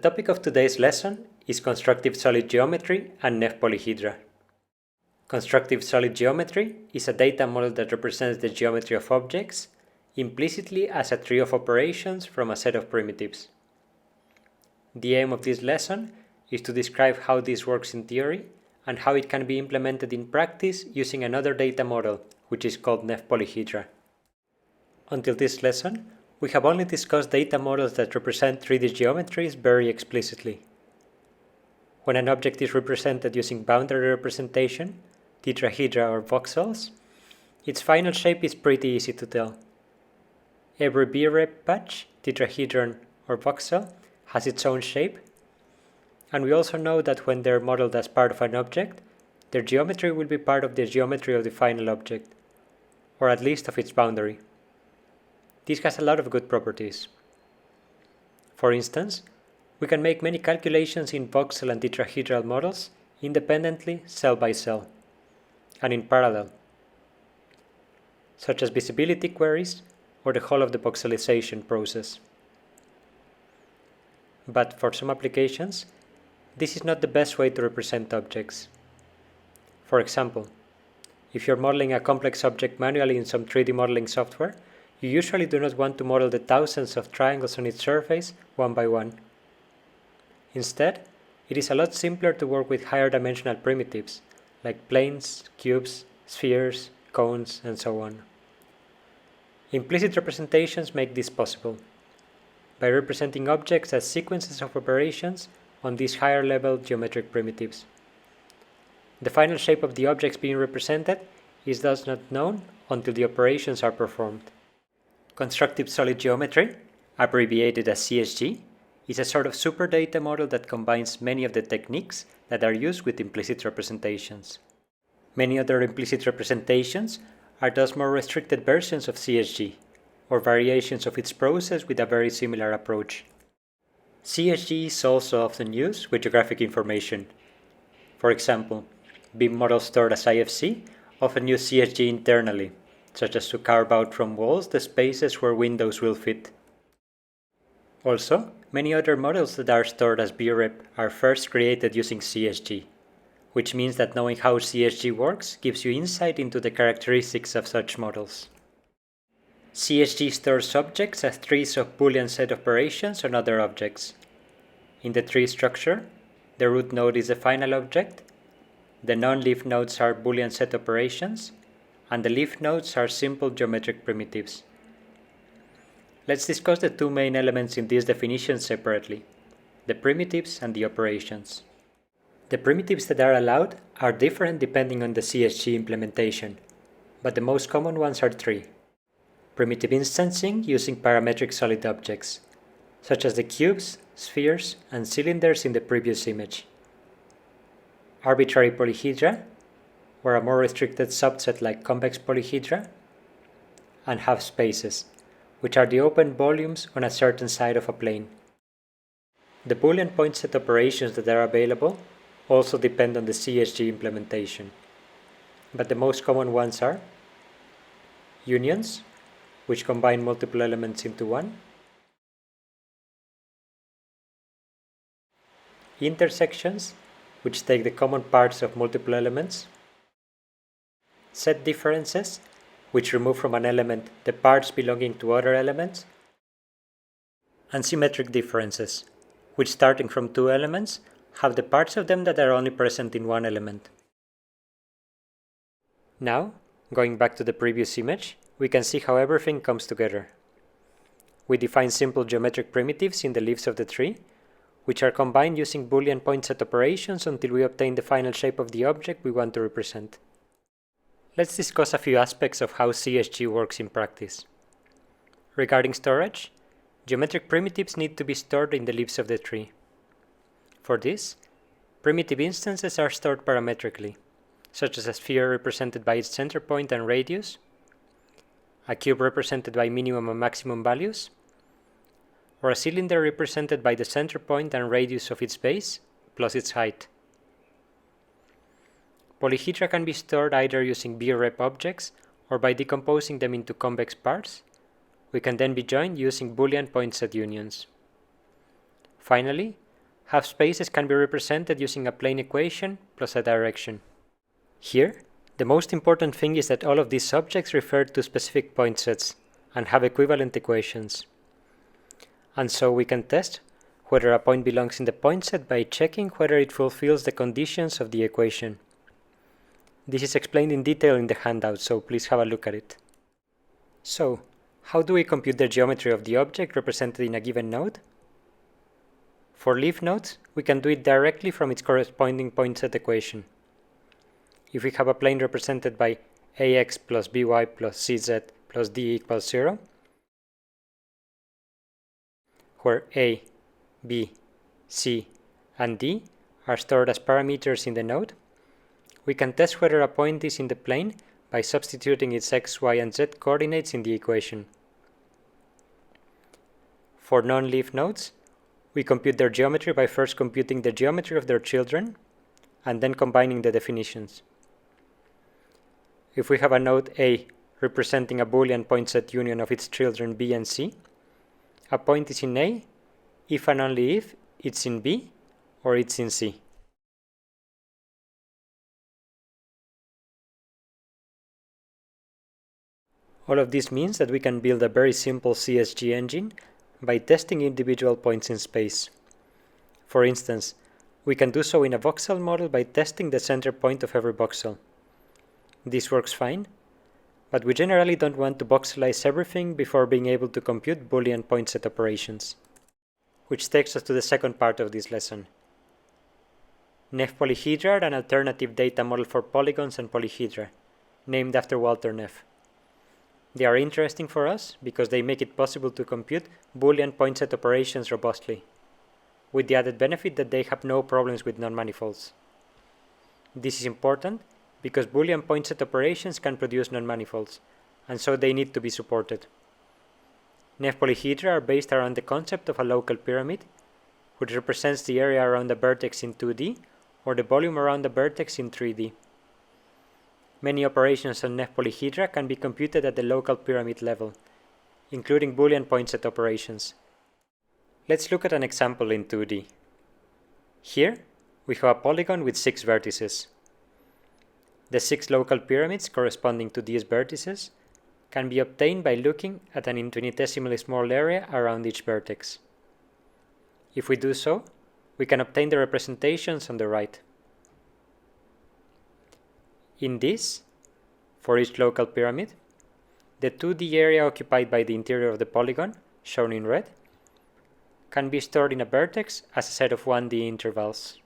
topic of today's lesson is constructive solid geometry and Neff polyhedra. Constructive solid geometry is a data model that represents the geometry of objects implicitly as a tree of operations from a set of primitives. The aim of this lesson is to describe how this works in theory and how it can be implemented in practice using another data model, which is called Neff polyhedra. Until this lesson, we have only discussed data models that represent 3D geometries very explicitly. When an object is represented using boundary representation, tetrahedra or voxels, its final shape is pretty easy to tell. Every BREP patch, tetrahedron or voxel, has its own shape, and we also know that when they're modeled as part of an object, their geometry will be part of the geometry of the final object, or at least of its boundary. This has a lot of good properties. For instance, we can make many calculations in voxel and tetrahedral models independently, cell by cell, and in parallel, such as visibility queries or the whole of the voxelization process. But for some applications, this is not the best way to represent objects. For example, if you're modeling a complex object manually in some 3D modeling software, you usually do not want to model the thousands of triangles on its surface one by one. Instead, it is a lot simpler to work with higher dimensional primitives, like planes, cubes, spheres, cones, and so on. Implicit representations make this possible, by representing objects as sequences of operations on these higher level geometric primitives. The final shape of the objects being represented is thus not known until the operations are performed. Constructive solid geometry, abbreviated as CSG, is a sort of super data model that combines many of the techniques that are used with implicit representations. Many other implicit representations are thus more restricted versions of CSG, or variations of its process with a very similar approach. CSG is also often used with geographic information. For example, BIM models stored as IFC often use CSG internally, such as to carve out from walls the spaces where windows will fit. Also, many other models that are stored as BREP are first created using CSG, which means that knowing how CSG works gives you insight into the characteristics of such models. CSG stores objects as trees of Boolean set operations on other objects. In the tree structure, the root node is the final object, the non-leaf nodes are Boolean set operations, and the leaf nodes are simple geometric primitives. Let's discuss the two main elements in this definition separately, the primitives and the operations. The primitives that are allowed are different depending on the CSG implementation, but the most common ones are three. Primitive instancing using parametric solid objects, such as the cubes, spheres, and cylinders in the previous image. Arbitrary polyhedra, or a more restricted subset like convex polyhedra, and half spaces, which are the open volumes on a certain side of a plane. The Boolean point set operations that are available also depend on the CSG implementation, but the most common ones are unions, which combine multiple elements into one, intersections, which take the common parts of multiple elements, set differences, which remove from an element the parts belonging to other elements, and symmetric differences, which starting from two elements have the parts of them that are only present in one element. Now, going back to the previous image, we can see how everything comes together. We define simple geometric primitives in the leaves of the tree, which are combined using Boolean point set operations until we obtain the final shape of the object we want to represent. Let's discuss a few aspects of how CSG works in practice. Regarding storage, geometric primitives need to be stored in the leaves of the tree. For this, primitive instances are stored parametrically, such as a sphere represented by its center point and radius, a cube represented by minimum and maximum values, or a cylinder represented by the center point and radius of its base plus its height. Polyhedra can be stored either using BREP objects or by decomposing them into convex parts. We can then be joined using Boolean point set unions. Finally, half spaces can be represented using a plane equation plus a direction. Here, the most important thing is that all of these objects refer to specific point sets and have equivalent equations. And so we can test whether a point belongs in the point set by checking whether it fulfills the conditions of the equation. This is explained in detail in the handout, so please have a look at it. So, how do we compute the geometry of the object represented in a given node? For leaf nodes, we can do it directly from its corresponding point set equation. If we have a plane represented by ax plus by plus cz plus d equals 0, where a, b, c, and d are stored as parameters in the node, we can test whether a point is in the plane by substituting its x, y, and z coordinates in the equation. For non-leaf nodes, we compute their geometry by first computing the geometry of their children and then combining the definitions. If we have a node A representing a Boolean point set union of its children B and C, a point is in A if and only if it's in B or it's in C. All of this means that we can build a very simple CSG engine by testing individual points in space. For instance, we can do so in a voxel model by testing the center point of every voxel. This works fine, but we generally don't want to voxelize everything before being able to compute Boolean point set operations. Which takes us to the second part of this lesson. Neff polyhedra are an alternative data model for polygons and polyhedra, named after Walter Neff. They are interesting for us because they make it possible to compute Boolean point set operations robustly, with the added benefit that they have no problems with non-manifolds. This is important because Boolean point set operations can produce non-manifolds, and so they need to be supported. Neff polyhedra are based around the concept of a local pyramid, which represents the area around a vertex in 2D or the volume around a vertex in 3D. Many operations on Neff polyhedra can be computed at the local pyramid level, including Boolean point set operations. Let's look at an example in 2D. Here, we have a polygon with 6 vertices. The 6 local pyramids corresponding to these vertices can be obtained by looking at an infinitesimally small area around each vertex. If we do so, we can obtain the representations on the right. In this, for each local pyramid, the 2D area occupied by the interior of the polygon, shown in red, can be stored in a vertex as a set of 1D intervals.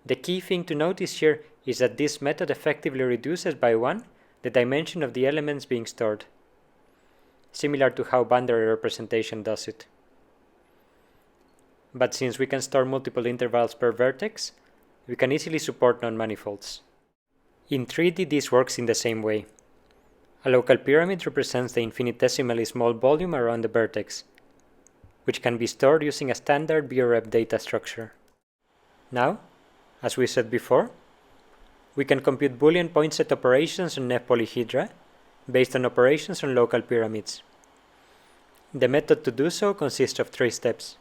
The key thing to notice here is that this method effectively reduces by 1 the dimension of the elements being stored, similar to how boundary representation does it. But since we can store multiple intervals per vertex, we can easily support non-manifolds. In 3D, this works in the same way. A local pyramid represents the infinitesimally small volume around the vertex, which can be stored using a standard BREP data structure. Now, as we said before, we can compute Boolean point set operations on Neff polyhedra based on operations on local pyramids. The method to do so consists of 3 steps.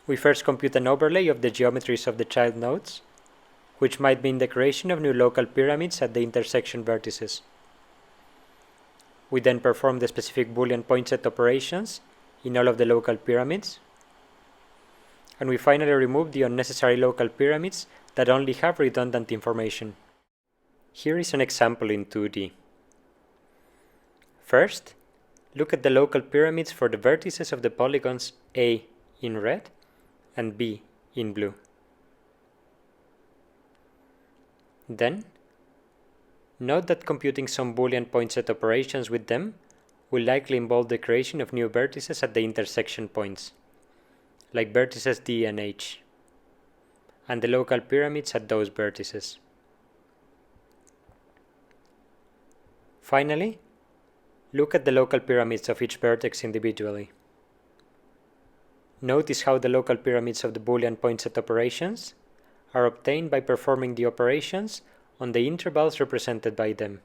We first compute an overlay of the geometries of the child nodes, which might mean the creation of new local pyramids at the intersection vertices. We then perform the specific Boolean point set operations in all of the local pyramids, and we finally remove the unnecessary local pyramids that only have redundant information. Here is an example in 2D. First, look at the local pyramids for the vertices of the polygons A in red and B in blue. Then, note that computing some Boolean point set operations with them will likely involve the creation of new vertices at the intersection points, like vertices D and H, and the local pyramids at those vertices. Finally, look at the local pyramids of each vertex individually. Notice how the local pyramids of the Boolean point set operations are obtained by performing the operations on the intervals represented by them.